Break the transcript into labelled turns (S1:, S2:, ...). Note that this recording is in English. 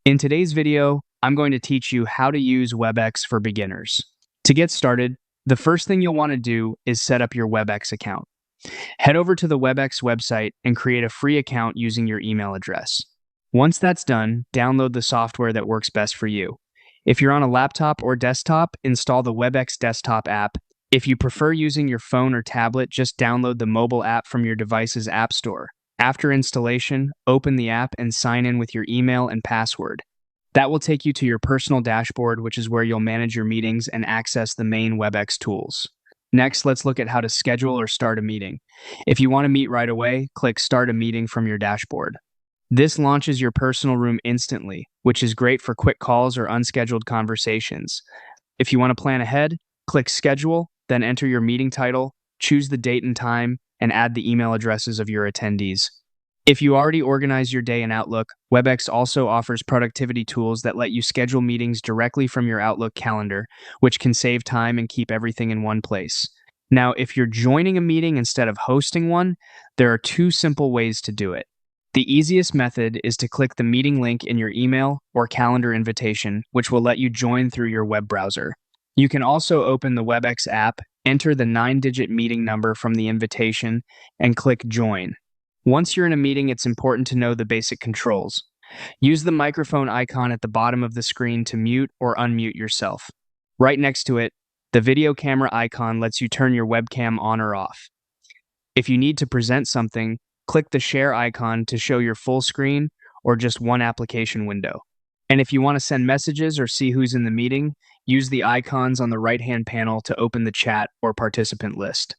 S1: In today's video, I'm going to teach you how to use Webex for beginners. To get started, the first thing you'll want to do is set up your Webex account. Head over to the Webex website and create a free account using your email address. Once that's done, download the software that works best for you. If you're on a laptop or desktop, install the Webex desktop app. If you prefer using your phone or tablet, just download the mobile app from your device's app store. After installation, open the app and sign in with your email and password. That will take you to your personal dashboard, which is where you'll manage your meetings and access the main Webex tools. Next, let's look at how to schedule or start a meeting. If you want to meet right away, click Start a Meeting from your dashboard. This launches your personal room instantly, which is great for quick calls or unscheduled conversations. If you want to plan ahead, click Schedule, then enter your meeting title, choose the date and time, and add the email addresses of your attendees. If you already organize your day in Outlook, Webex also offers productivity tools that let you schedule meetings directly from your Outlook calendar, which can save time and keep everything in one place. Now, if you're joining a meeting instead of hosting one, there are two simple ways to do it. The easiest method is to click the meeting link in your email or calendar invitation, which will let you join through your web browser. You can also open the Webex app, enter the 9-digit meeting number from the invitation, and click Join. Once you're in a meeting, it's important to know the basic controls. Use the microphone icon at the bottom of the screen to mute or unmute yourself. Right next to it, the video camera icon lets you turn your webcam on or off. If you need to present something, click the share icon to show your full screen or just one application window. And if you want to send messages or see who's in the meeting, use the icons on the right-hand panel to open the chat or participant list.